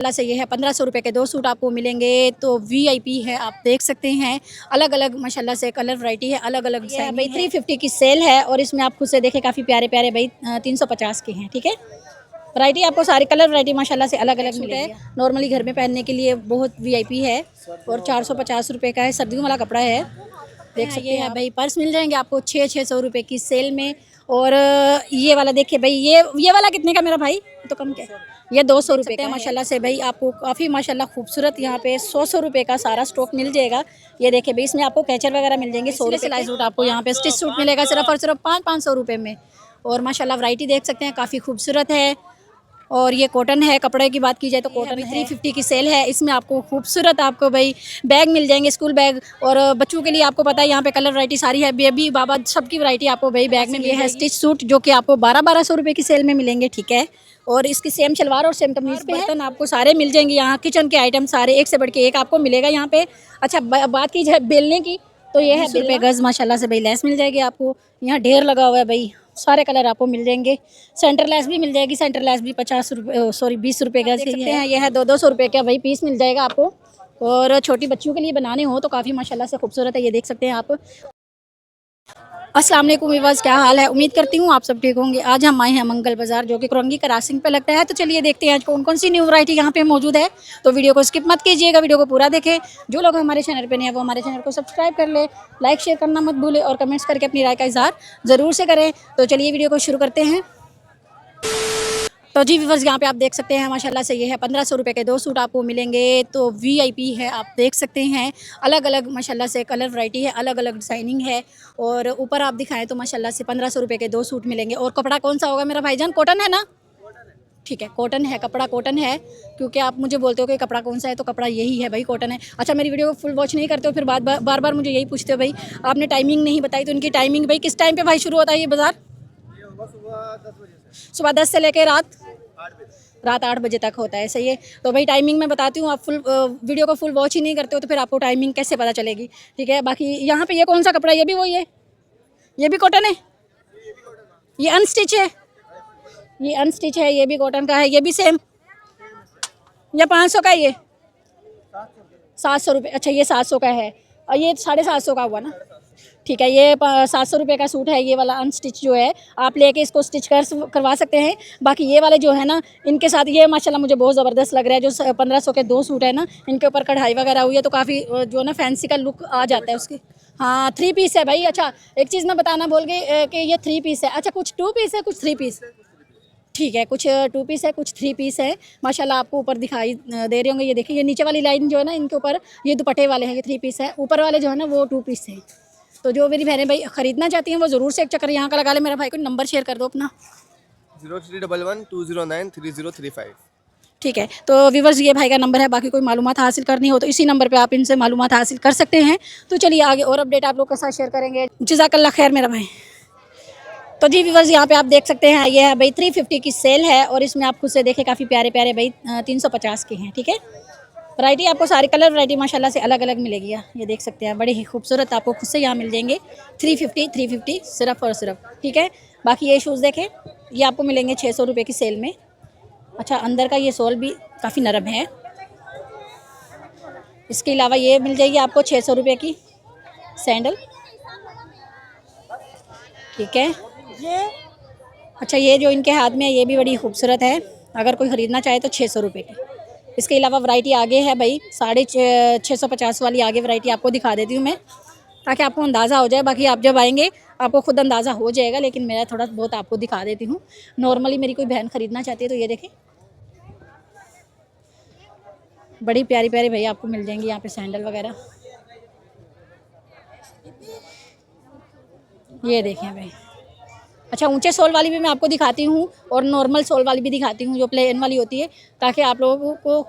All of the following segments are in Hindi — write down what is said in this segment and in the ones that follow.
माशाल्लाह से ये है 1500 रुपये के 2 सूट आपको मिलेंगे। तो वीआईपी है, आप देख सकते हैं। अलग अलग माशाल्लाह से कलर वैरायटी है, अलग अलग डिज़ाइन भाई। 350 की सेल है और इसमें आप खुद से देखें काफ़ी प्यारे प्यारे भाई 350 के हैं। ठीक है, वैरायटी आपको सारी कलर वैरायटी माशाल्लाह से अलग अलग मिले। नॉर्मली घर में पहनने के लिए बहुत वीआईपी है और 450 रुपये का है। सर्दियों वाला कपड़ा है, देख सकते हैं भाई। पर्स मिल जाएंगे आपको 600 रुपये की सेल में। और ये वाला देखिए भाई, ये वाला कितने का मेरा भाई? तो कम क्या, ये 200 रुपये का माशाल्लाह से भाई। आपको काफ़ी माशाल्लाह खूबसूरत यहाँ पे 100 रुपये का सारा स्टॉक मिल जाएगा। ये देखिए भाई, इसमें आपको कैचर वगैरह मिल जाएंगे। 100 सिलाई सूट आपको यहाँ पे स्टिच सूट मिलेगा सिर्फ और सिर्फ 500 रुपये में। और माशाल्लाह वैरायटी देख सकते हैं, काफ़ी खूबसूरत है। और ये कॉटन है, कपड़े की बात की जाए तो कॉटन 350 की सेल है। इसमें आपको खूबसूरत आपको भाई बैग मिल जाएंगे, स्कूल बैग। और बच्चों के लिए आपको पता है यहाँ पे कलर वैरायटी सारी है, बेबी बाबा सबकी वैरायटी आपको भाई बैग में ये है। स्टिच सूट जो कि आपको 1200 रुपये की सेल में मिलेंगे। ठीक है, और इसकी सेम शलवार और सेम कमीज पे बर्तन आपको सारे मिल जाएंगे। यहाँ किचन के आइटम सारे एक से बढ़ के एक आपको मिलेगा यहाँ पे। अच्छा, बात की जाए बेलने की तो ये है 20 रुपये गज़ माशाल्लाह से भाई। लेस मिल जाएगी आपको, यहाँ ढेर लगा हुआ है भाई, सारे कलर आपको मिल जाएंगे। सेंटर लेस भी मिल जाएगी, सेंटर लेस भी 50 रुपये सॉरी 20 रुपये गज़ ही है। ये है 200 रुपये का भाई पीस मिल जाएगा आपको। और छोटी बच्चियों के लिए बनाने हो तो काफ़ी माशाल्लाह से खूबसूरत है, ये देख सकते हैं आप। अस्सलाम वालेकुम व्यूअर्स, क्या हाल है? उम्मीद करती हूँ आप सब ठीक होंगे। आज हम आए हैं मंगल बाज़ार, जो कि कुरंगी क्रॉसिंग पे लगता है। तो चलिए देखते हैं आज कौन कौन सी न्यू वैरायटी यहाँ पे मौजूद है। तो वीडियो को स्किप मत कीजिएगा, वीडियो को पूरा देखें। जो लोग हमारे चैनल पे नहीं है वो हमारे चैनल को सब्सक्राइब कर ले, लाइक शेयर करना मत भूलें और कमेंट्स करके अपनी राय का इजहार ज़रूर से करें। तो चलिए वीडियो को शुरू करते हैं। तो जी व्यूअर्स, यहाँ पे आप देख सकते हैं माशाल्लाह से ये है 1500 रुपये के 2 सूट आपको मिलेंगे। तो वीआईपी है, आप देख सकते हैं। अलग अलग माशाल्लाह से कलर वैरायटी है, अलग अलग डिज़ाइनिंग है। और ऊपर आप दिखाएं तो माशाल्लाह से 1500 रुपये के 2 सूट मिलेंगे। और कपड़ा कौन सा होगा मेरा भाईजान? कॉटन है ना? ठीक है, कॉटन है, कपड़ा कॉटन है। क्योंकि आप मुझे बोलते हो कि कपड़ा कौन सा है, तो कपड़ा यही है भाई, कॉटन है। अच्छा, मेरी वीडियो को फुल वॉच नहीं करते हो, फिर बार बार मुझे यही पूछते हो भाई आपने टाइमिंग नहीं बताई। तो इनकी टाइमिंग भाई किस टाइम पर भाई शुरू होता है ये बाज़ार? सुबह 10 से लेकर रात 8 बजे तक होता है। सही है, तो भाई टाइमिंग मैं बताती हूँ। आप फुल वीडियो को फुल वॉच ही नहीं करते हो तो फिर आपको टाइमिंग कैसे पता चलेगी? ठीक है, बाकी यहाँ पे ये कौन सा कपड़ा है? ये भी वही है, ये भी कॉटन है, ये अनस्टिच है, ये अनस्टिच है, ये भी कॉटन का है, ये भी सेम। ये 500 का है, ये 700 रुपये। अच्छा, ये 700 का है और ये 750 का हुआ ना? ठीक है, ये 700 रुपये का सूट है। ये वाला अनस्टिच जो है आप लेके इसको स्टिच करवा सकते हैं। बाकी ये वाले जो है ना, इनके साथ ये माशाल्लाह मुझे बहुत ज़बरदस्त लग रहा है। जो 1500 के 2 सूट है ना, इनके ऊपर कढ़ाई वगैरह हुई है तो काफ़ी जो है ना फैंसी का लुक आ जाता है उसकी। हाँ, 3 पीस है भाई। अच्छा, एक चीज़ मैं बताना भूल गई कि ये 3 पीस है। अच्छा, कुछ 2 पीस है, कुछ 3 पीस। ठीक है, कुछ 2 पीस है, कुछ 3 पीस है। माशाल्लाह आपको ऊपर दिखाई दे रहे होंगे। ये देखिए, ये नीचे वाली लाइन जो है ना, इनके ऊपर ये दुपट्टे वाले हैं, ये 3 पीस है। ऊपर वाले जो है ना वो 2 पीस है। तो जो मेरी बहनें भाई ख़रीदना चाहती हैं वो ज़रूर से एक चक्कर यहाँ का लगा ले। मेरा भाई को नंबर शेयर कर दो अपना, 0311209335। ठीक है। तो व्यूअर्स, ये भाई का नंबर है। बाकी कोई मालूमात हासिल करनी हो तो इसी नंबर पे आप इनसे मालूमात हासिल कर सकते हैं। तो चलिए आगे और अपडेट आप लोग के साथ शेयर करेंगे। जज़ाकल्लाह खैर मेरा भाई। तो जी व्यूअर्स, यहाँ पे आप देख सकते हैं ये है भाई 350 की सेल है और इसमें आप खुद से देखें काफ़ी प्यारे प्यारे भाई 350 के हैं। ठीक है, वैरायटी आपको सारी कलर वैरायटी माशाल्लाह से अलग अलग मिलेगी। ये देख सकते हैं, बड़ी ही खूबसूरत आपको खुद से यहाँ मिल जाएंगे। 350 सिर्फ और सिर्फ। ठीक है, बाकी ये शूज़ देखें, ये आपको मिलेंगे 600 रुपये की सेल में। अच्छा, अंदर का ये सोल भी काफ़ी नरम है। इसके अलावा ये मिल जाएगी आपको 600 रुपये की सैंडल। ठीक है, अच्छा, ये जो इनके हाथ में है ये भी बड़ी खूबसूरत है। अगर कोई ख़रीदना चाहे तो 600 रुपये की। इसके अलावा वैरायटी आगे है भाई, 650 वाली आगे वैरायटी आपको दिखा देती हूँ मैं, ताकि आपको अंदाज़ा हो जाए। बाकी आप जब आएंगे आपको खुद अंदाज़ा हो जाएगा, लेकिन मेरा थोड़ा बहुत आपको दिखा देती हूँ। नॉर्मली मेरी कोई बहन ख़रीदना चाहती है तो ये देखें, बड़ी प्यारी प्यारी भाई आपको मिल जाएंगी यहाँ पे सैंडल वगैरह। ये देखें भाई। अच्छा, ऊंचे सोल वाली भी मैं आपको दिखाती हूँ और नॉर्मल सोल वाली भी दिखाती हूँ, जो प्लेन वाली होती है, ताकि आप लोगों को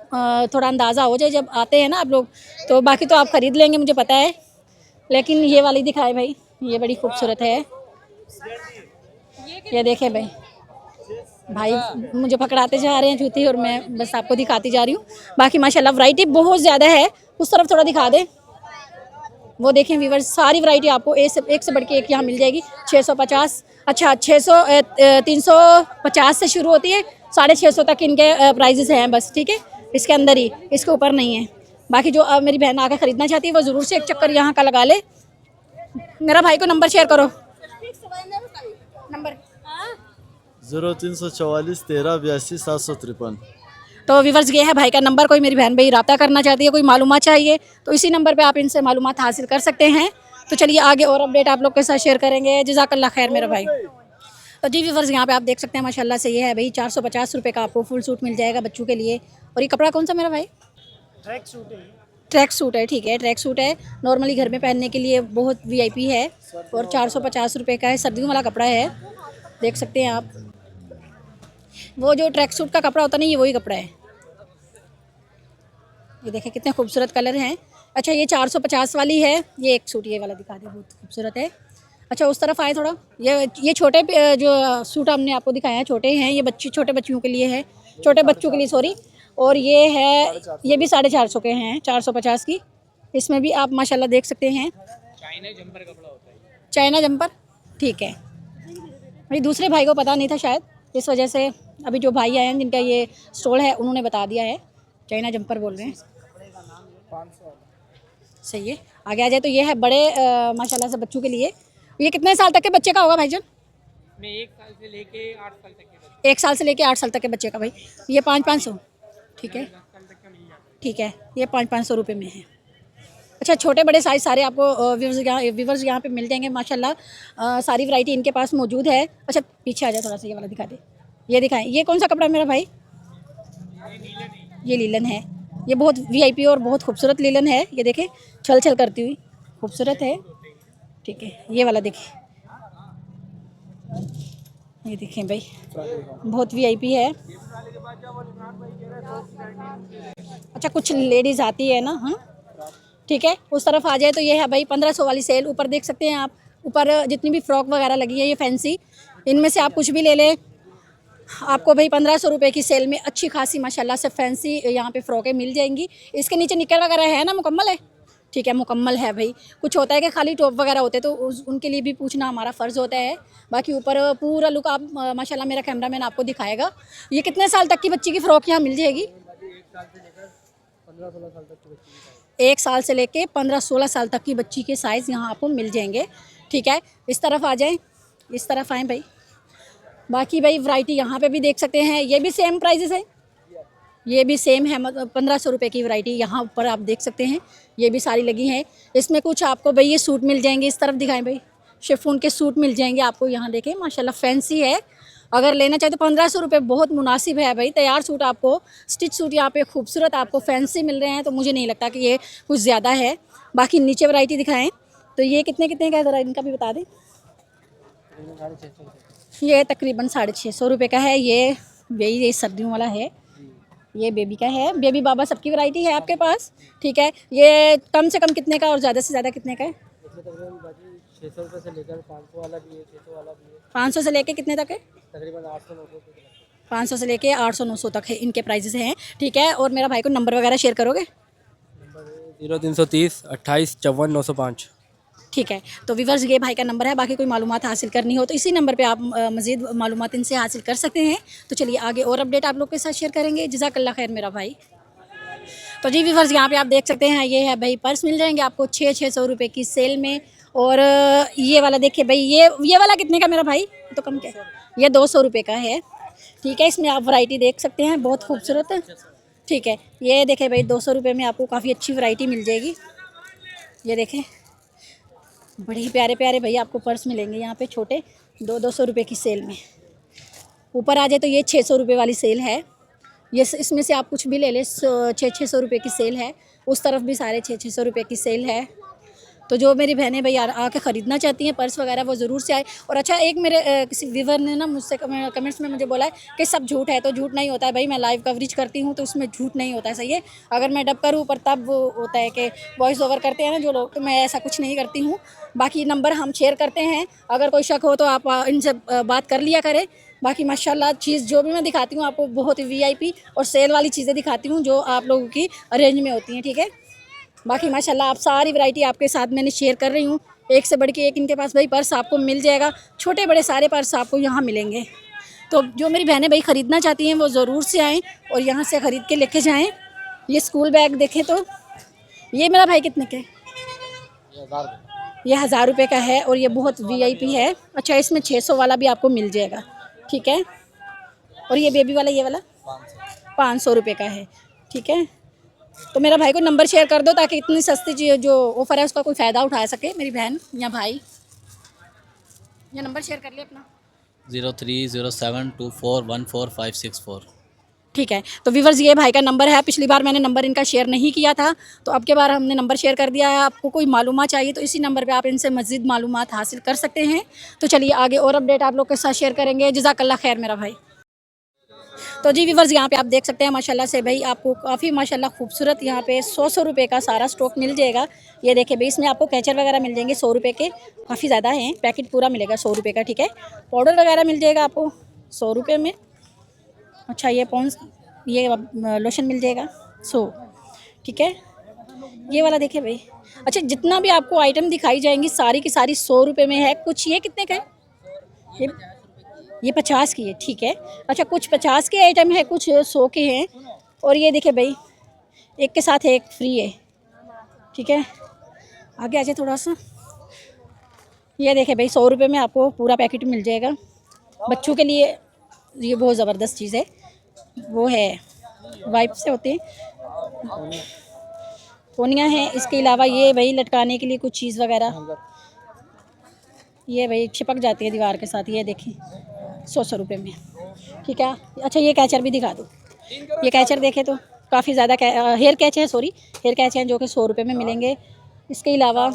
थोड़ा अंदाज़ा हो जाए जब आते हैं ना आप लोग। तो बाकी तो आप ख़रीद लेंगे मुझे पता है, लेकिन ये वाली दिखाए भाई, ये बड़ी खूबसूरत है। ये देखें भाई, भाई मुझे पकड़ाते जा रहे हैं जूती और मैं बस आपको दिखाती जा रही हूँ। बाकी माशाल्लाह वैरायटी बहुत ज़्यादा है। उस तरफ थोड़ा दिखा दें, वो देखें व्यूअर्स, सारी वैरायटी आपको एक से बढ़ के एक यहाँ मिल जाएगी। 650, अच्छा 350 से शुरू होती है, 650 तक इनके प्राइजेस हैं बस। ठीक है, इसके अंदर ही, इसके ऊपर नहीं है। बाकी जो मेरी बहन आके ख़रीदना चाहती है वो ज़रूर से एक चक्कर यहाँ का लगा ले। मेरा भाई को नंबर शेयर करो। नंबर 0344 13 82 753। तो व्यूवर्स ये है भाई का नंबर। कोई मेरी बहन भाई रब्ता करना चाहती है, कोई मालूमात चाहिए तो इसी नंबर पे आप इनसे मालूमात हासिल कर सकते हैं। तो चलिए आगे और अपडेट आप लोग के साथ शेयर करेंगे। जज़ाकल्लाह खैर मेरा भाई। तो जी व्यूवर्स यहाँ पे आप देख सकते हैं माशाल्लाह से ये है भाई 450 रुपये का आपको फुल सूट मिल जाएगा बच्चों के लिए। और ये कपड़ा कौन सा मेरा भाई? ट्रैक सूट है। ट्रैक सूट है, ठीक है, ट्रैक सूट है। नॉर्मली घर में पहनने के लिए बहुत वीआईपी है और 450 रुपये का है। सर्दियों वाला कपड़ा है, देख सकते हैं आप। वो जो ट्रैक सूट का कपड़ा होता नहीं, ये वही कपड़ा है। ये देखें कितने खूबसूरत कलर हैं। अच्छा ये 450 वाली है। ये एक सूट ये वाला दिखा दे, बहुत खूबसूरत है। अच्छा उस तरफ आए थोड़ा। ये छोटे जो सूट हमने आपको दिखाया है छोटे हैं, ये बच्चे छोटे बच्चियों के लिए है, छोटे बच्चों के लिए सॉरी। और ये है, ये भी 450 के हैं, 450 की। इसमें भी आप माशाल्लाह देख सकते हैं। चाइना जंपर कपड़ा होता है। चाइना जंपर, ठीक है। भाई दूसरे भाई को पता नहीं था शायद, इस वजह से अभी जो भाई आए हैं जिनका ये स्टॉल है उन्होंने बता दिया है। चाइना जंपर बोल रहे हैं। सही है। आगे आ जाए तो ये है बड़े माशाल्लाह से बच्चों के लिए। ये कितने साल तक के बच्चे का होगा भाईजान? मैं 1 साल से लेके 8 साल तक के बच्चे। 1 साल से लेके 8 साल तक के बच्चे का भाई। ये 500-500, ठीक है, 10 साल तक का मिल जाता है। ठीक है। ये 500 रुपये में है। अच्छा छोटे बड़े साइज़ सारे आपको व्यूवर्स यहाँ पे मिल जाएंगे माशाल्लाह। सारी वैरायटी इनके पास मौजूद है। अच्छा पीछे आ जाए थोड़ा सा, ये वाला दिखा दे, ये दिखाएं। ये कौन सा कपड़ा है मेरा भाई? ये लीलन है। ये बहुत वीआईपी और बहुत खूबसूरत लीलन है। ये देखें छल छल करती हुई खूबसूरत है, ठीक है। ये वाला देखें, ये देखें भाई बहुत वीआईपी है। अच्छा कुछ लेडीज़ आती है ना, हाँ ठीक है। उस तरफ आ जाए तो ये है भाई 1500 वाली सेल। ऊपर देख सकते हैं आप, ऊपर जितनी भी फ्रॉक वगैरह लगी है ये फैंसी, इनमें से आप कुछ भी ले लें, आपको भाई 1500 रुपये की सेल में अच्छी खासी माशाल्लाह से फैंसी यहाँ पे फ़्रॉकें मिल जाएंगी। इसके नीचे निकर वगैरह है ना, मुकम्मल है, ठीक है मुकम्मल है भाई। कुछ होता है कि खाली टॉप वगैरह होते हैं तो उनके लिए भी पूछना हमारा फ़र्ज़ होता है। बाकी ऊपर पूरा लुक आप माशाल्लाह मेरा कैमरामैन आपको दिखाएगा। ये कितने साल तक की बच्ची की फ़्रॉक यहाँ मिल जाएगी? 1 साल से लेके 15-16 साल तक की बच्ची के साइज़ यहाँ आपको मिल जाएंगे, ठीक है। इस तरफ आ जाएँ, इस तरफ आएँ भाई। बाकी भाई वैरायटी यहाँ पे भी देख सकते हैं। ये भी सेम प्राइजेस है, ये भी सेम है, मतलब 1500 रुपये की वैरायटी यहाँ ऊपर आप देख सकते हैं। ये भी सारी लगी हैं। इसमें कुछ आपको भाई ये सूट मिल जाएंगे। इस तरफ दिखाएं भाई, शिफॉन के सूट मिल जाएंगे आपको। यहाँ देखें माशाल्लाह फैंसी है। अगर लेना चाहे तो 1500 रुपये बहुत मुनासिब है भाई। तैयार सूट आपको, स्टिच सूट यहाँ पे खूबसूरत आपको फैंसी मिल रहे हैं, तो मुझे नहीं लगता कि ये कुछ ज़्यादा है। बाकी नीचे वैरायटी दिखाएँ तो ये कितने का ज़रा इनका भी बता दें। ये तकरीबन 650 रुपये का है। ये सर्दियों वाला है, ये बेबी का है। बेबी बाबा सबकी वैरायटी है आपके पास, ठीक है। ये कम से कम कितने का और ज़्यादा से ज़्यादा कितने का है? 600 रुपये से लेकर 500 वाला भी है, 600 वाला भी है। 500 से लेके कितने तक है? तकरीबन 800-900 तक। 500 से लेके 800-900 तक है इनके प्राइजेस हैं, ठीक है। और मेरा भाई को नंबर वगैरह शेयर करोगे? नंबर 0330 28 54 905। ठीक है। तो व्यूवर्स ये भाई का नंबर है। बाकी कोई मालूमात हासिल करनी हो तो इसी नंबर पे आप मज़ीद मालूमात इनसे हासिल कर सकते हैं। तो चलिए आगे और अपडेट आप लोग के साथ शेयर करेंगे। जज़ाकल्लाह खैर मेरा भाई। तो जी व्यूवर्स यहाँ पे आप देख सकते हैं, ये है भाई पर्स मिल जाएंगे आपको 600 रुपये की सेल में। और ये वाला देखिए भाई, ये वाला कितने का मेरा भाई? तो कम क्या, ये 200 रुपये का है, ठीक है। इसमें आप वैरायटी देख सकते हैं, बहुत खूबसूरत, ठीक है। ये देखें भाई 200 रुपये में आपको काफ़ी अच्छी वैरायटी मिल जाएगी। ये देखें बड़े ही प्यारे प्यारे भैया आपको पर्स मिलेंगे यहाँ पे छोटे 200 रुपये की सेल में। ऊपर आ जाए तो ये 600 रुपये वाली सेल है। ये इसमें से आप कुछ भी ले लें, 600 रुपये की सेल है। उस तरफ भी सारे 600 रुपये की सेल है। तो जो मेरी बहनें भाई आके ख़रीदना चाहती हैं पर्स वगैरह वो ज़रूर से आए। और अच्छा एक मेरे किसी व्यूवर ने ना मुझसे कमेंट्स में मुझे बोला है कि सब झूठ है, तो झूठ नहीं होता है भाई। मैं लाइव कवरेज करती हूँ तो उसमें झूठ नहीं होता है, सही है। अगर मैं डब करूँ पर तब वो होता है कि वॉइस ओवर करते हैं ना जो लोग, तो मैं ऐसा कुछ नहीं करती हूँ। बाकी नंबर हम शेयर करते हैं, अगर कोई शक हो तो आप इनसे बात कर लिया करें। बाकी माशाल्लाह चीज़ जो भी मैं दिखाती हूँ आपको बहुत ही वीआईपी और सेल वाली चीज़ें दिखाती हूँ जो आप लोगों की रेंज में होती हैं, ठीक है। बाकी माशाल्लाह आप सारी वैरायटी आपके साथ मैंने शेयर कर रही हूँ। एक से बढ़ के एक इनके पास भाई पर्स आपको मिल जाएगा। छोटे बड़े सारे पर्स आपको यहाँ मिलेंगे। तो जो मेरी बहनें भाई ख़रीदना चाहती हैं वो ज़रूर से आएँ और यहाँ से ख़रीद के लेके जाएँ। ये स्कूल बैग देखें तो ये मेरा भाई कितने का है? ये 1000 रुपये का है और ये बहुत वीआईपी है। अच्छा, इसमें 600 वाला भी आपको मिल जाएगा, ठीक है। और ये बेबी वाला, ये वाला 500 रुपये का है, ठीक है। तो मेरा भाई को नंबर शेयर कर दो ताकि इतनी सस्ती चीज़ जो ऑफ़र है उसका कोई फ़ायदा उठा सके मेरी बहन या भाई। ये नंबर शेयर कर ले अपना। 030724145564। ठीक है, तो व्यूवर्स ये भाई का नंबर है। पिछली बार मैंने नंबर इनका शेयर नहीं किया था, तो अब के बार हमने नंबर शेयर कर दिया है। आपको कोई मालूमात चाहिए तो इसी नंबर पे आप इनसे मज़ीद मालूमात हासिल कर सकते हैं। तो चलिए आगे और अपडेट आप लोग के साथ शेयर करेंगे। जज़ाकल्लाह खैर मेरा भाई। तो जी व्यूवर्स यहाँ पे आप देख सकते हैं माशाल्लाह से भाई आपको काफ़ी माशाल्लाह खूबसूरत यहाँ पे 100 रुपये का सारा स्टॉक मिल जाएगा। ये देखिए भाई, इसमें आपको कैचर वगैरह मिल जाएंगे 100 रुपये के, काफ़ी ज़्यादा हैं। पैकेट पूरा मिलेगा 100 रुपये का, ठीक है। पाउडर वगैरह मिल जाएगा आपको 100 रुपये में। अच्छा, ये पॉन्स, ये लोशन मिल जाएगा 100, ठीक है। ये वाला देखिए भाई। अच्छा, जितना भी आपको आइटम दिखाई जाएंगी सारी की सारी 100 रुपये में है। कुछ ये कितने का है? ये 50 की है, ठीक है। अच्छा, कुछ 50 के आइटम है, कुछ 100 के हैं। और ये देखिए भाई, एक के साथ एक फ्री है, ठीक है। आगे आ जाए थोड़ा सा। ये देखिए भाई, 100 रुपये में आपको पूरा पैकेट मिल जाएगा। बच्चों के लिए ये बहुत ज़बरदस्त चीज़ है। वो है वाइप से होते हैं, पोनियाँ हैं। इसके अलावा ये भाई लटकाने के लिए कुछ चीज़ वगैरह, ये भाई चिपक जाती है दीवार के साथ। ये देखिए 100 रुपये में, ठीक है। अच्छा, ये कैचर भी दिखा दो। ये कैचर देखें तो काफ़ी ज़्यादा हेयर कैच है, सॉरी हेयर कैच हैं जो कि 100 रुपये में मिलेंगे। इसके अलावा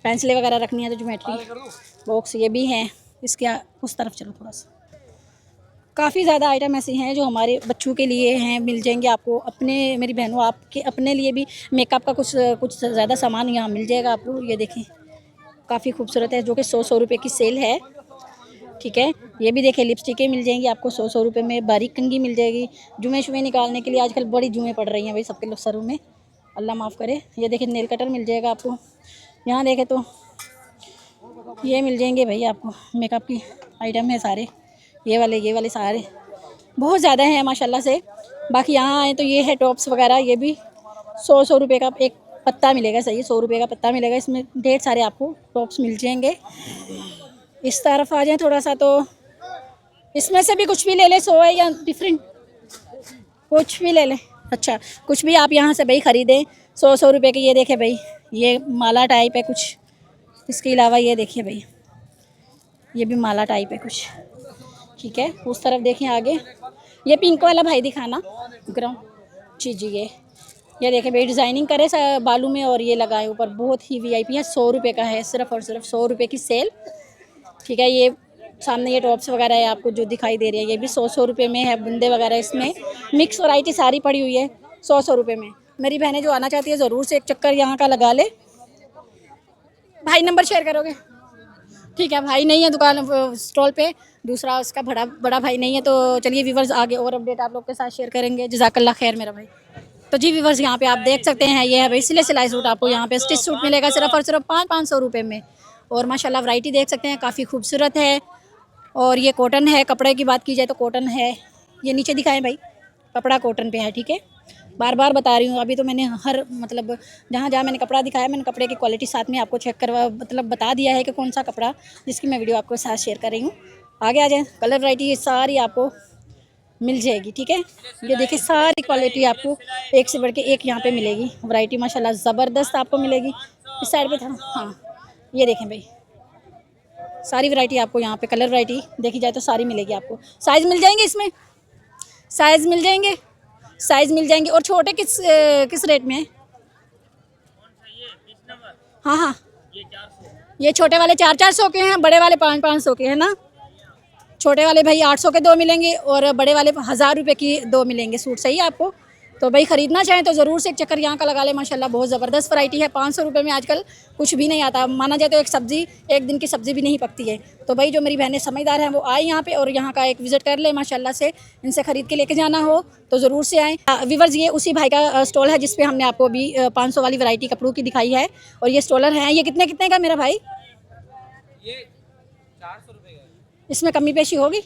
पेंसिलें वगैरह रखनी है तो ज्योमेट्री बॉक्स ये भी हैं। इसके उस तरफ चलो थोड़ा सा। काफ़ी ज़्यादा आइटम ऐसे हैं जो हमारे बच्चों के लिए हैं, मिल जाएंगे आपको। अपने मेरी बहनों आपके अपने लिए भी मेकअप का कुछ ज़्यादा सामान यहाँ मिल जाएगा आपको। ये देखें काफ़ी खूबसूरत है जो कि 100 रुपये की सेल है, ठीक है। ये भी देखिए लिपस्टिकें मिल जाएंगी आपको 100 रुपये में। बारीक कंघी मिल जाएगी। जुएँ शुएँ निकालने के लिए आजकल बड़ी जुएँ पड़ रही हैं भाई सबके लोग सरों में, अल्लाह माफ़ करे। ये देखिए नेल कटर मिल जाएगा आपको। यहाँ देखें तो ये मिल जाएंगे भाई आपको, मेकअप की आइटम है सारे। ये वाले सारे बहुत ज़्यादा हैं माशाल्लाह से। बाकी यहाँ आए तो ये है टॉप्स वगैरह, ये भी 100 रुपये का एक पत्ता मिलेगा, सही 100 रुपये का पत्ता मिलेगा। इसमें ढेर सारे आपको टॉप्स मिल जाएंगे। इस तरफ आ जाएं थोड़ा सा तो इसमें से भी कुछ भी ले लें, 100 है या डिफरेंट कुछ भी ले लें। अच्छा, कुछ भी आप यहाँ से भाई ख़रीदें 100 रुपये के। ये देखें भाई, ये माला टाइप है कुछ। इसके अलावा ये देखिए भाई, ये भी माला टाइप है कुछ, ठीक है। उस तरफ देखें आगे, ये पिंक वाला भाई दिखाना ग्राउंड। जी ये देखें भाई, डिज़ाइनिंग करे बालू में और ये लगाए ऊपर, बहुत ही वीआईपी है। 100 रुपये का है, सिर्फ और सिर्फ 100 रुपये की सेल, ठीक है। ये सामने ये टॉप्स वगैरह है आपको जो दिखाई दे रही है, ये भी 100 रुपये में है। बुंदे वगैरह इसमें मिक्स वैरायटी सारी पड़ी हुई है 100 रुपये में। मेरी बहनें जो आना चाहती है ज़रूर से एक चक्कर यहाँ का लगा ले। भाई नंबर शेयर करोगे? ठीक है, भाई नहीं है दुकान स्टॉल पे, दूसरा उसका बड़ा भाई नहीं है। तो चलिए व्यूवर्स आगे और अपडेट आप लोग के साथ शेयर करेंगे। जज़ाकल्लाह खैर मेरा भाई। तो जी व्यूवर्स यहाँ पे आप देख सकते हैं, ये है भाई सिलाई सूट। आपको यहाँ पे स्टिच सूट मिलेगा सिर्फ और सिर्फ 500 रुपये में। और माशाल्लाह वैरायटी देख सकते हैं, काफ़ी खूबसूरत है। और ये कॉटन है, कपड़े की बात की जाए तो कॉटन है। ये नीचे दिखाएं भाई, कपड़ा कॉटन पे है, ठीक है। बार बार बता रही हूँ, अभी तो मैंने हर मतलब जहाँ जहाँ मैंने कपड़ा दिखाया मैंने कपड़े की क्वालिटी साथ में आपको चेक करवा मतलब बता दिया है कि कौन सा कपड़ा, जिसकी मैं वीडियो आपको साथ शेयर कर रही हूँ। आगे आ जाए, कलर वैरायटी ये सारी आपको मिल जाएगी, ठीक है। ये देखिए सारी क्वालिटी आपको एक से बढ़ के एक यहाँ पे मिलेगी। वैरायटी माशाल्लाह ज़बरदस्त आपको मिलेगी। इस साइड पे था, हाँ ये देखें भाई, सारी वैरायटी आपको यहाँ पे कलर वैरायटी देखी जाए तो सारी मिलेगी आपको। साइज़ मिल जाएंगे इसमें, साइज़ मिल जाएंगे। और छोटे किस रेट में है? हाँ, ये छोटे वाले 400 के हैं, बड़े वाले 500 के हैं ना। छोटे वाले भाई 800 के 2 मिलेंगे और बड़े वाले 1000 रुपये की 2 मिलेंगे सूट, सही है आपको। तो भाई ख़रीदना चाहें तो ज़रूर से एक चक्कर यहाँ का लगा ले। माशाल्लाह बहुत ज़बरदस्त वैरायटी है। 500 रुपये में आजकल कुछ भी नहीं आता, माना जाए तो एक दिन की सब्ज़ी भी नहीं पकती है। तो भाई जो मेरी बहनें समझदार हैं वो आए यहाँ पे और यहाँ का एक विज़िट कर ले। माशाल्लाह से इनसे ख़रीद के लेके जाना हो तो ज़रूर से आएँ। व्यूअर्स ये उसी भाई का स्टॉल है जिसपे हमने आपको अभी 500 वाली वैरायटी कपड़ों की दिखाई है। और ये स्टॉलर हैं, ये कितने का मेरा भाई? ये 400 रुपये का है। इसमें कमी पेशी होगी?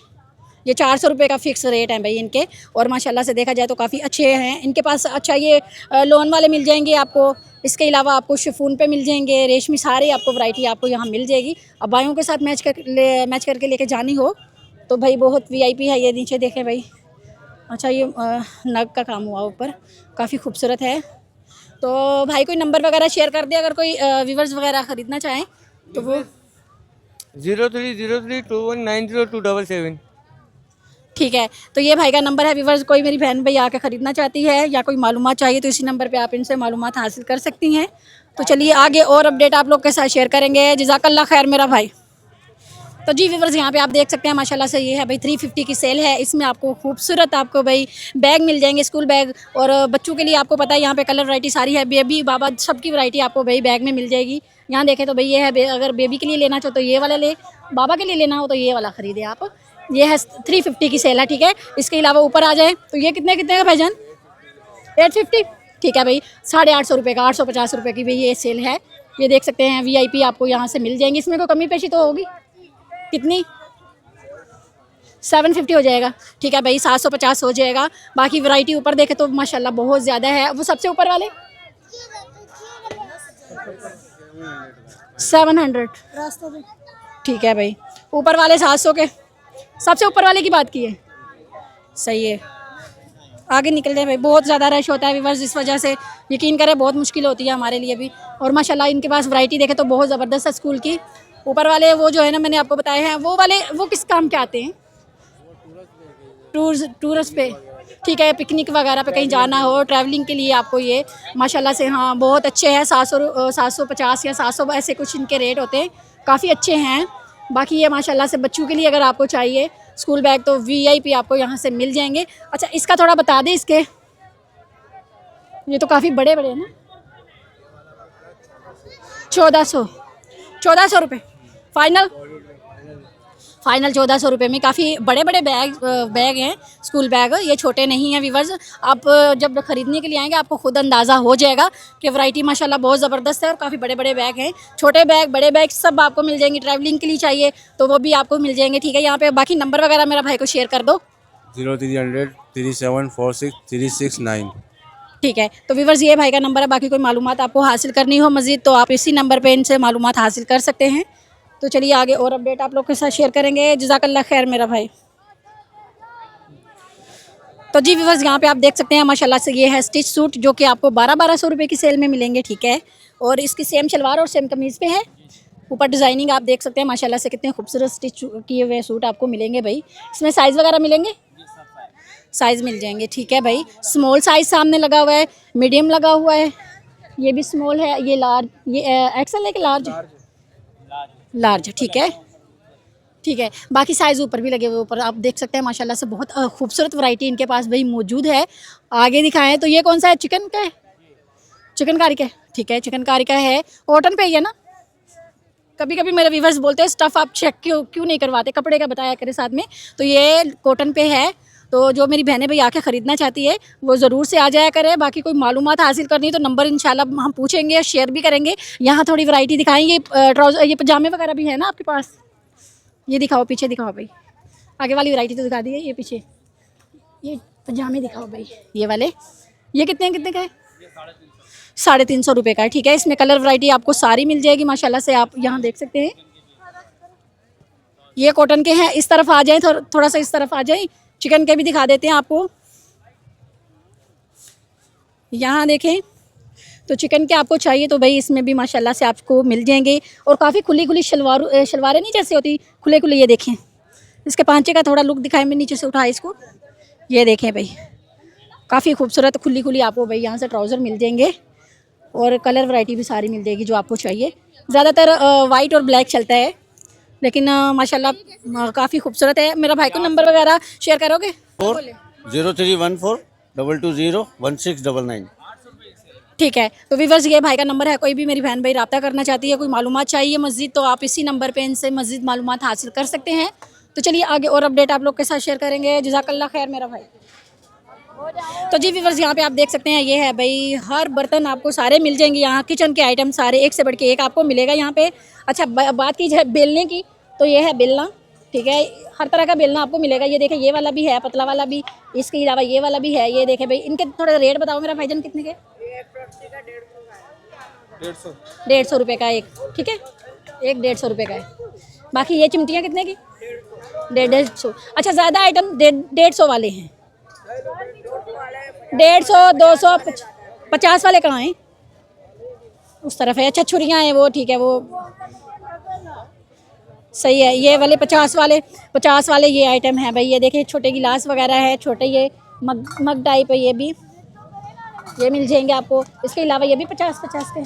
ये 400 रुपये का फ़िक्स रेट है भाई इनके। और माशाल्लाह से देखा जाए तो काफ़ी अच्छे हैं इनके पास। अच्छा ये लोन वाले मिल जाएंगे आपको, इसके अलावा आपको शिफॉन पे मिल जाएंगे, रेशमी, सारे आपको वैरायटी आपको यहाँ मिल जाएगी। अब बायों के साथ मैच करके लेके जानी हो तो भाई बहुत वीआईपी है। ये नीचे देखें भाई, अच्छा ये नग का काम हुआ ऊपर, काफ़ी खूबसूरत है। तो भाई कोई नंबर वगैरह शेयर कर दे अगर कोई व्यूवर्स वगैरह ख़रीदना चाहें तो वो। 0303219027। ठीक है, तो ये भाई का नंबर है व्यूवर्स। कोई मेरी बहन भाई आके ख़रीदना चाहती है या कोई मालूमात चाहिए तो इसी नंबर पे आप इनसे मालूमात हासिल कर सकती हैं। तो चलिए आगे और अपडेट आप लोग के साथ शेयर करेंगे। जज़ाकल्लाह खैर मेरा भाई। तो जी व्यूवर्स यहाँ पे आप देख सकते हैं माशाल्लाह से ये है भाई 350 की सेल है। इसमें आपको खूबसूरत आपको भाई बैग मिल जाएंगे, स्कूल बैग। और बच्चों के लिए आपको पता है यहाँ पे कलर वैरायटी सारी है, बेबी बाबा सबकी वैरायटी आपको भाई बैग में मिल जाएगी। यहाँ देखें तो भाई ये है अगर बेबी के लिए लेना चाहो तो ये वाला ले, बाबा के लिए लेना हो तो ये वाला ख़रीदे आप। ये है 350 की सेल है, ठीक है। इसके अलावा ऊपर आ जाए तो ये कितने का भाईजान? 850, ठीक है भाई। 850 रुपये का, 850 रुपये की भाई ये सेल है। ये देख सकते हैं VIP आपको यहाँ से मिल जाएंगी। इसमें कोई कमी पेशी तो होगी? कितनी? 750 हो जाएगा, ठीक है भाई। 750 हो जाएगा। बाकी वैरायटी ऊपर देखे तो माशाल्लाह बहुत ज़्यादा है। वो सबसे ऊपर वाले 700, ठीक है भाई। ऊपर वाले 700 के, सबसे ऊपर वाले की बात की है, सही है। आगे निकल जाए भाई, बहुत ज़्यादा रश होता है व्यूअर्स, इस वजह से यकीन करें बहुत मुश्किल होती है हमारे लिए भी। और माशाल्लाह इनके पास वैरायटी देखे तो बहुत ज़बरदस्त है स्कूल की। ऊपर वाले वो जो है ना मैंने आपको बताए हैं, वो वाले वो किस काम के आते हैं? टूरिस्ट पे, ठीक है। पिकनिक वगैरह पे कहीं जाना हो, ट्रैवलिंग के लिए आपको ये माशाल्लाह से हाँ बहुत अच्छे हैं। 750 या 700 ऐसे कुछ इनके रेट होते हैं, काफ़ी अच्छे हैं। बाकी ये माशाल्लाह से बच्चों के लिए अगर आपको चाहिए स्कूल बैग तो VIP आपको यहाँ से मिल जाएंगे। अच्छा इसका थोड़ा बता दें, इसके ये तो काफ़ी बड़े बड़े हैं ना। 1400 रुपये फाइनल 1400 रुपये में काफ़ी बड़े बड़े बैग हैं, स्कूल बैग। ये छोटे नहीं हैं व्यूअर्स। आप जब ख़रीदने के लिए आएंगे आपको खुद अंदाज़ा हो जाएगा कि वैरायटी माशाल्लाह बहुत ज़बरदस्त है और काफ़ी बड़े बड़े बैग हैं। छोटे बैग, बड़े बैग सब आपको मिल जाएंगे। ट्रैवलिंग के लिए चाहिए तो वो भी आपको मिल जाएंगे, ठीक है। यहाँ पे बाकी नंबर वगैरह मेरा भाई को शेयर कर दो। 0300 3746 369। ठीक है, तो व्यूअर्स ये भाई का नंबर है। बाकी कोई मालूमात आपको हासिल करनी हो मज़ीद तो आप इसी नंबर पे इनसे मालूमात हासिल कर सकते हैं। तो चलिए आगे और अपडेट आप लोग के साथ शेयर करेंगे। जज़ाकल्लाह खैर मेरा भाई। तो जी व्यूअर्स यहाँ पे आप देख सकते हैं माशाल्लाह से ये है स्टिच सूट, जो कि आपको 1200 रुपये की सेल में मिलेंगे, ठीक है। और इसकी सेम शलवार और सेम कमीज़ पे है। ऊपर डिज़ाइनिंग आप देख सकते हैं माशाल्लाह से कितने खूबसूरत स्टिच किए हुए सूट आपको मिलेंगे भाई। इसमें साइज़ वगैरह मिलेंगे, साइज़ मिल जाएंगे, ठीक है भाई। स्मॉल साइज़ सामने लगा हुआ है, मीडियम लगा हुआ है, ये भी स्मॉल है, ये लार्ज, ये एक्सल है कि लार्ज, ठीक है, ठीक है। बाकी साइज़ ऊपर भी लगे हुए, ऊपर आप देख सकते हैं माशाल्लाह से बहुत खूबसूरत वैरायटी इनके पास भाई मौजूद है। आगे दिखाएं तो ये कौन सा है? चिकन का है, चिकनकारी का है, ठीक है। चिकनकारी का है, कॉटन पे ही है ना। कभी कभी मेरे व्यूवर्स बोलते हैं स्टफ़ आप चेक क्यों नहीं करवाते, कपड़े का बताया करें साथ में। तो ये कॉटन पे है। तो जो मेरी बहनें भाई आके ख़रीदना चाहती है वो ज़रूर से आ जाया करे। बाकी कोई मालूमात हासिल करनी है तो नंबर इंशाल्लाह हम पूछेंगे, शेयर भी करेंगे। यहाँ थोड़ी वैरायटी दिखाएंगे। ट्राउज़र, ये पजामे वगैरह भी है ना आपके पास? ये दिखाओ, पीछे दिखाओ भाई। आगे वाली वैरायटी तो दिखा दी है, ये पीछे ये पजामे दिखाओ भाई। ये वाले ये कितने का है? 350 रुपये का है, ठीक है। इसमें कलर वैरायटी आपको सारी मिल जाएगी माशाल्लाह से, आप यहाँ देख सकते हैं। ये कॉटन के हैं। इस तरफ आ जाए, थोड़ा सा इस तरफ आ जाए, चिकन के भी दिखा देते हैं आपको। यहाँ देखें तो चिकन के आपको चाहिए तो भाई इसमें भी माशाल्लाह से आपको मिल जाएंगे। और काफ़ी खुली शलवारें नहीं जैसे होती, खुले ये देखें। इसके पांचे का थोड़ा लुक दिखाएं, मैं नीचे से उठाए इसको, ये देखें भाई काफ़ी खूबसूरत खुली आपको भाई यहाँ से ट्राउज़र मिल जाएंगे। और कलर वैरायटी भी सारी मिल जाएगी जो आपको चाहिए। ज़्यादातर वाइट और ब्लैक चलता है, लेकिन माशाल्लाह काफ़ी खूबसूरत है। मेरा भाई को नंबर वगैरह शेयर करोगे? 0314 220 1699। ठीक है, तो व्यूअर्स ये भाई का नंबर है। कोई भी मेरी बहन भाई रब्ता करना चाहती है, कोई मालूमात चाहिए मज़ीद, तो आप इसी नंबर पे इनसे मज़ीद मालूमात हासिल कर सकते हैं। तो चलिए आगे और अपडेट आप लोग के साथ शेयर करेंगे। जज़ाकल्लाह खैर मेरा भाई। तो जी व्यूअर्स यहाँ पे आप देख सकते हैं ये है भाई, हर बर्तन आपको सारे मिल जाएंगे यहाँ। किचन के आइटम सारे एक से बढ़ के एक आपको मिलेगा यहाँ पे। अच्छा बात की जाए बेलने की तो ये है बेलना, ठीक है। हर तरह का बेलना आपको मिलेगा। ये देखें ये वाला भी है, पतला वाला भी, इसके अलावा ये वाला भी है। ये देखें भाई, इनके थोड़े रेट बताओ मेरा भाईजान कितने के? 150 रुपये का एक, ठीक है, एक 150 रुपये का है। बाकी ये चिमटियाँ कितने की? 150। अच्छा, ज़्यादा आइटम 150 वाले हैं। 150, 200, 50 वाले कहाँ हैं? उस तरफ है। अच्छा, छुरियाँ हैं वो, ठीक है, वो सही है। ये वाले 50 वाले ये आइटम है भाई। ये देखिए छोटे गिलास वगैरह है, छोटे ये मग टाइप है, ये भी ये मिल जाएंगे आपको। इसके अलावा ये भी 50 के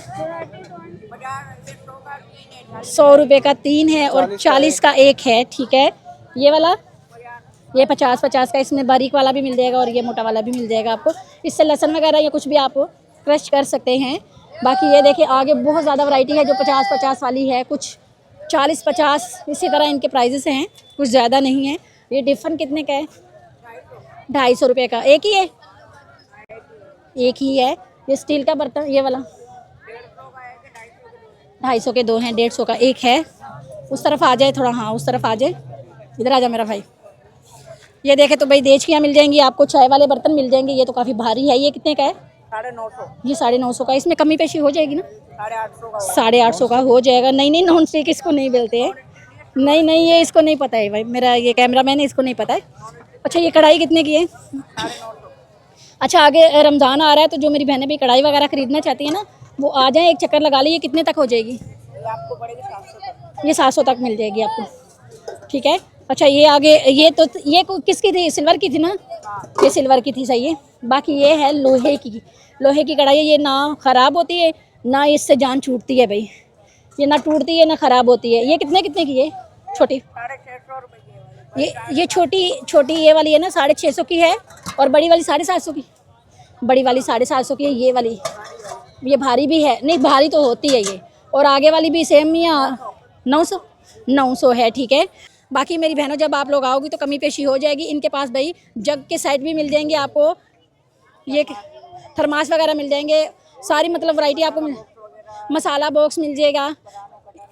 100 रुपये का 3 है और 40 का 1 है, ठीक है। ये वाला ये 50 का, इसमें बारीक वाला भी मिल जाएगा और ये मोटा वाला भी मिल जाएगा आपको। इससे लहसुन वगैरह या कुछ भी आप क्रश कर सकते हैं। बाकी ये देखिए आगे बहुत ज़्यादा वैरायटी है जो 50 वाली है, कुछ 40-50 इसी तरह इनके प्राइजेस हैं, कुछ ज़्यादा नहीं है। ये टिफ़न कितने का है? 250 रुपये का एक ही है, एक ही है। ये स्टील का बर्तन ये वाला 250 के 2 हैं, 150 का 1 है। उस तरफ आ जाए थोड़ा, हाँ उस तरफ आ जाए, इधर आ जा मेरा भाई। ये देखे तो भाई देचकियाँ मिल जाएंगी आपको, चाय वाले बर्तन मिल जाएंगे। ये तो काफ़ी भारी है। ये कितने का है? 950। ये 950 का। इसमें कमी पेशी हो जाएगी ना? 850 का हो जाएगा। नहीं नॉन स्टिक इसको नहीं बोलते हैं। नहीं ये इसको नहीं पता है भाई, मेरा ये कैमरा मैन है, इसको नहीं पता है। अच्छा, ये कढ़ाई कितने की है? 950। अच्छा, आगे रमज़ान आ रहा है तो जो मेरी बहनें भी कढ़ाई वगैरह ख़रीदना चाहती है ना, वो आ जाएँ, एक चक्कर लगा लें। ये कितने तक हो जाएगी? आपको पड़ेगी 700 तक। ये 700 तक मिल जाएगी आपको, ठीक है। अच्छा, ये आगे ये किसकी थी? सिल्वर की थी ना? ये सिल्वर की थी, सही है। बाकी ये है लोहे की कढ़ाई है। ये ना ख़राब होती है ना इससे जान छूटती है भाई। ये ना टूटती है ना ख़राब होती है। ये कितने की है? छोटी 650 रुपये की। ये छोटी ये वाली है ना 650 की है, और बड़ी वाली 750 की। बड़ी वाली 750 की है। ये वाली ये भारी भी है, नहीं भारी तो होती है ये। और आगे वाली भी सेम या 900 है, ठीक है। बाकी मेरी बहनों जब आप लोग आओगी तो कमी पेशी हो जाएगी। इनके पास भाई जग के सेट भी मिल जाएंगे आपको, ये थर्मास वगैरह मिल जाएंगे, सारी मतलब वैरायटी आपको मसाला बॉक्स मिल जाएगा।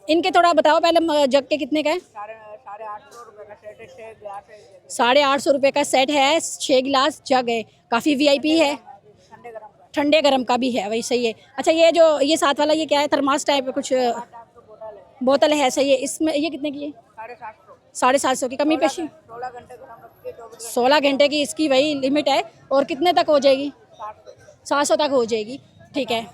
इनके थोड़ा बताओ पहले, जग के कितने का है? 850 रुपये का सेट है, 6 गिलास है। 850 रुपये का सेट है, 6 गिलास जग है, काफ़ी VIP है। ठंडे गरम का भी है, वही सही है। अच्छा, ये जो ये साथ वाला ये क्या है? थर्मास टाइप कुछ बोतल है, सही है। इसमें ये कितने की है? 750 की। कमी पेशी 16 घंटे की इसकी वही लिमिट है। और कितने तक हो जाएगी? 700 तक हो जाएगी, ठीक है।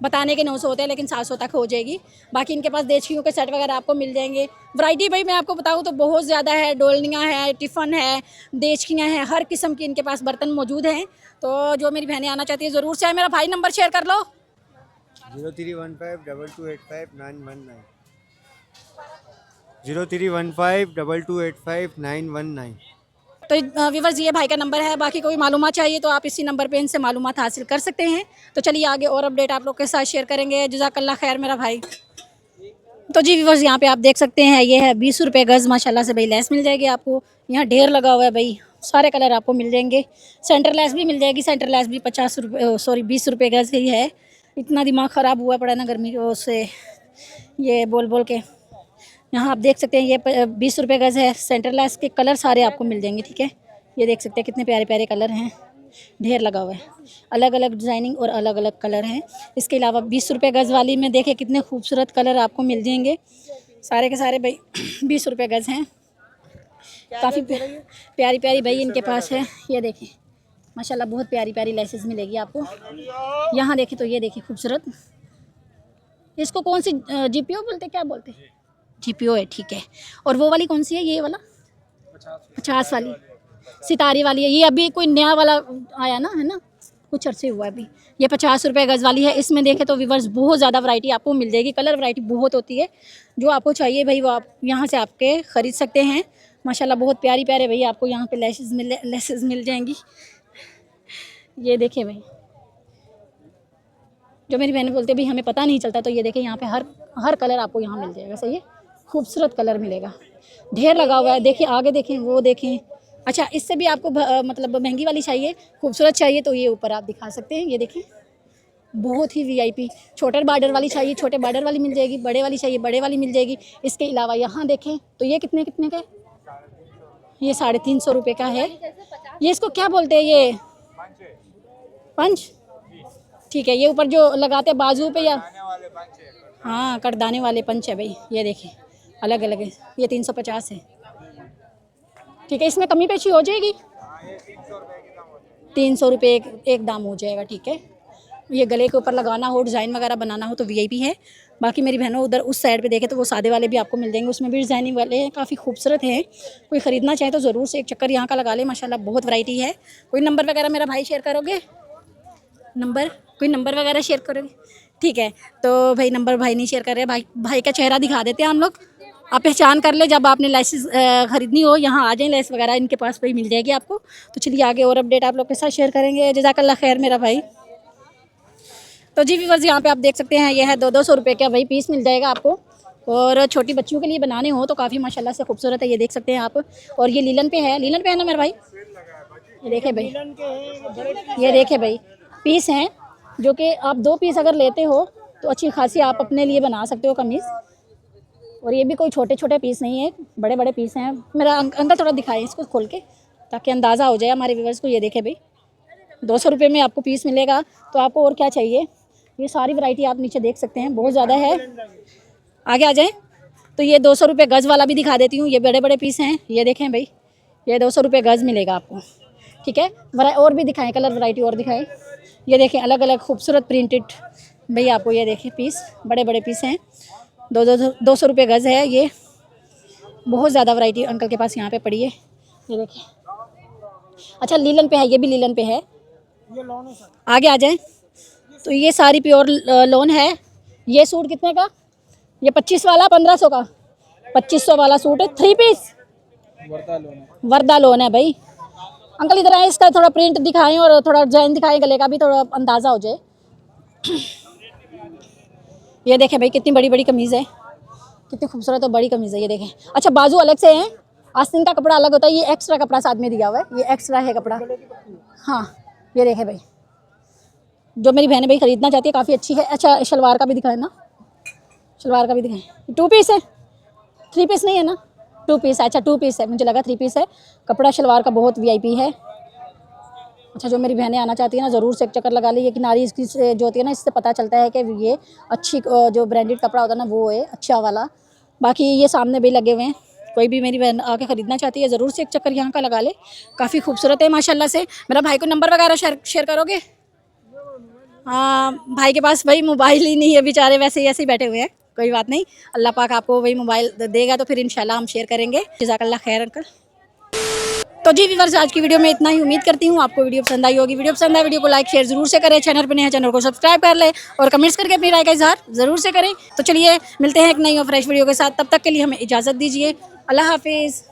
बताने के 900 होते हैं लेकिन 700 तक हो जाएगी। बाकी इनके पास देचकियों के सेट वगैरह आपको मिल जाएंगे। वैरायटी भाई मैं आपको बताऊँ तो बहुत ज़्यादा है। डोलनियाँ हैं, टिफ़न है, देचकियाँ हैं, हर किस्म की इनके पास बर्तन मौजूद हैं। तो जो मेरी बहनें आना चाहती है ज़रूर से आए। मेरा भाई नंबर शेयर कर लो। 03152285 919। तो व्यूअर्स ये भाई का नंबर है। बाकी कोई मालूमात चाहिए तो आप इसी नंबर पे इनसे मालूमात हासिल कर सकते हैं। तो चलिए आगे और अपडेट आप लोग के साथ शेयर करेंगे। जज़ाकल्लाह खैर मेरा भाई। तो जी व्यूअर्स यहाँ पे आप देख सकते हैं, ये है 20 रुपये गज़। माशाल्लाह से भाई लेस मिल जाएगी आपको। यहाँ ढेर लगा हुआ है भाई, सारे कलर आपको मिल जाएंगे। सेंटर लेस भी मिल जाएगी। सेंटर लेस भी 20 रुपये गज़ ही है। इतना दिमाग ख़राब हुआ पड़ा ना गर्मी से ये बोल के। यहाँ आप देख सकते हैं ये 20 रुपये गज़ है। सेंटर लेस के कलर सारे आपको मिल जाएंगे, ठीक है। ये देख सकते हैं कितने प्यारे प्यारे कलर हैं, ढेर लगा हुआ है। अलग अलग डिज़ाइनिंग और अलग अलग कलर हैं। इसके अलावा 20 रुपये गज़ वाली में देखें कितने खूबसूरत कलर आपको मिल जाएंगे। सारे के सारे भाई 20 रुपये गज़ हैं। काफ़ी प्यारी प्यारी भाई इनके पास है। ये देखें माशाल्लाह बहुत प्यारी प्यारी लेसेस मिलेगी आपको। यहाँ देखें तो ये देखें खूबसूरत, इसको कौन सी GPO बोलते, क्या बोलते हैं? GPO है, ठीक है। और वो वाली कौन सी है? ये वाला 50 वाली सितारे वाली है। ये अभी कोई नया वाला आया ना, है ना, कुछ अर्से हुआ अभी। ये 50 रुपये गज़ वाली है। इसमें देखें तो व्यूअर्स बहुत ज़्यादा वैरायटी आपको मिल जाएगी। कलर वैरायटी बहुत होती है। जो आपको चाहिए भाई वो आप यहाँ से आपके ख़रीद सकते हैं। माशाल्लाह बहुत प्यारी प्यारे भाई आपको यहाँ पे लेसेस मिल जाएंगी। ये देखें भाई, जो मेरी बहनें बोलते हैं भाई हमें पता नहीं चलता, तो ये देखें यहाँ पे हर कलर आपको यहाँ मिल जाएगा। सही है, खूबसूरत कलर मिलेगा, ढेर लगा हुआ है। देखिए आगे देखें, वो देखें। अच्छा, इससे भी आपको मतलब महंगी वाली चाहिए, खूबसूरत चाहिए तो ये ऊपर आप दिखा सकते हैं। ये देखें बहुत ही वीआईपी। छोटे बॉर्डर वाली चाहिए छोटे बॉर्डर वाली मिल जाएगी, बड़े वाली चाहिए बड़े वाली मिल जाएगी। इसके अलावा यहाँ देखें तो ये कितने कितने का, ये 350 रुपये का है। ये इसको क्या बोलते हैं, ये पंच, ठीक है। ये ऊपर जो लगाते हैं बाजू पे, या हाँ कटदाने वाले पंच है भाई। ये देखिए अलग अलग है, ये 350 है, ठीक है। इसमें कमी पेशी हो जाएगी, 300 रुपये एक दाम हो जाएगा, ठीक है। ये गले के ऊपर लगाना हो, डिज़ाइन वगैरह बनाना हो तो वीआईपी है। बाकी मेरी बहनों उधर उस साइड पे देखें तो वो सादे वाले भी आपको मिल जाएंगे, उसमें भी डिज़ाइनिंग वाले हैं, काफ़ी खूबसूरत हैं। कोई ख़रीदना चाहे तो ज़रूर से एक चक्कर यहाँ का लगा ले, माशाल्लाह बहुत वैरायटी है। कोई नंबर वगैरह मेरा भाई शेयर करोगे, नंबर कोई नंबर वगैरह शेयर करोगे, ठीक है। तो भाई नंबर भाई नहीं शेयर कर रहे, भाई का चेहरा दिखा देते हैं हम लोग, आप पहचान कर ले। जब आपने लेसेस ख़रीदनी हो यहाँ आ जाएँ, लेस वगैरह इनके पास भाई मिल जाएगी आपको। तो चलिए आगे और अपडेट आप लोग के साथ शेयर करेंगे। जज़ाकल्लाह खैर मेरा भाई। तो जी व्यूअर्स यहाँ पे आप देख सकते हैं, यह है 200 रुपये का भाई पीस मिल जाएगा आपको। और छोटी बच्चियों के लिए बनाने हो तो काफ़ी माशाल्लाह से खूबसूरत है, ये देख सकते हैं आप। और ये लीलन पे है, लीलन पे है ना मेरा भाई, ये देखे भाई, ये देखे भाई पीस हैं, जो कि आप 2 पीस अगर लेते हो तो अच्छी खासी आप अपने लिए बना सकते हो कमीज़। और ये भी कोई छोटे छोटे पीस नहीं है, बड़े बड़े पीस हैं। मेरा अंकल थोड़ा दिखाएं इसको खोल के, ताकि अंदाज़ा हो जाए हमारे व्यूअर्स को। ये देखे भाई 200 रुपये में आपको पीस मिलेगा, तो आपको और क्या चाहिए। ये सारी वैरायटी आप नीचे देख सकते हैं, बहुत ज़्यादा है। आगे आ जाएं तो ये 200 रुपये गज़ वाला भी दिखा देती हूँ। ये बड़े बड़े पीस हैं, ये देखें भाई, ये 200 रुपये गज़ मिलेगा आपको, ठीक है। और भी दिखाएं, कलर वैरायटी और दिखाएं। ये देखें अलग अलग खूबसूरत प्रिंटेड भाई आपको, ये देखें पीस बड़े बड़े पीस हैं, 200 रुपये गज़ है। ये बहुत ज़्यादा वैरायटी अंकल के पास यहाँ पे पड़ी है, ये देखें। अच्छा लीलन पे है, ये भी लीलन पे है। आगे आ जाएं तो ये सारी प्योर लोन है। ये सूट कितने का, ये 25 वाला 1500 का, 2500 वाला सूट है, 3 पीस वर्दा लोन है भाई। अंकल इधर आए, इसका थोड़ा प्रिंट दिखाएं और थोड़ा डिजाइन दिखाएं, गले का भी थोड़ा अंदाज़ा हो जाए। ये देखें भाई कितनी बड़ी बड़ी कमीज़ है, कितनी खूबसूरत और बड़ी कमीज़ है, ये देखें। अच्छा बाजू अलग से हैं, आस्तीन का कपड़ा अलग होता है, ये एक्स्ट्रा कपड़ा साथ में दिया हुआ है, ये एक्स्ट्रा है कपड़ा। हाँ ये देखें भाई, जो मेरी बहनें भाई ख़रीदना चाहती है काफ़ी अच्छी है। अच्छा शलवार का भी दिखाएं ना, शलवार का भी दिखाएं। 2 पीस है, 3 पीस नहीं है ना, 2 पीस। अच्छा 2 पीस है, मुझे लगा 3 पीस है। कपड़ा शलवार का बहुत वीआईपी है। अच्छा जो मेरी बहनें आना चाहती है ना, ज़रूर से एक चक्कर लगा ली। ये किनारी इसकी जो होती है ना, इससे पता चलता है कि ये अच्छी जो ब्रांडेड कपड़ा होता है ना, वो है अच्छा वाला। बाकी ये सामने भी लगे हुए हैं, कोई भी मेरी बहन आके ख़रीदना चाहती है ज़रूर से एक चक्कर यहाँ का लगा ले, काफ़ी खूबसूरत है माशाल्लाह से। मेरा भाई को नंबर वगैरह शेयर करोगे। हाँ भाई के पास भाई मोबाइल ही नहीं है बेचारे, वैसे ही ऐसे ही बैठे हुए हैं। कोई बात नहीं, अल्लाह पाक आपको वही मोबाइल देगा तो फिर इंशाल्लाह हम शेयर करेंगे। जज़ाकल्लाह खैर अंकल। तो जी व्यूअर्स आज की वीडियो में इतना ही, उम्मीद करती हूँ आपको वीडियो पसंद आई होगी। वीडियो पसंद आए वीडियो को लाइक शेयर जरूर से करें, चैनल पर नए हैं चैनल को सब्सक्राइब कर लें और कमेंट्स करके अपनी राय का इजहार ज़रूर से करें। तो चलिए मिलते हैं एक नई और फ्रेश वीडियो के साथ, तब तक के लिए हमें इजाज़त दीजिए। अल्लाह हाफिज़।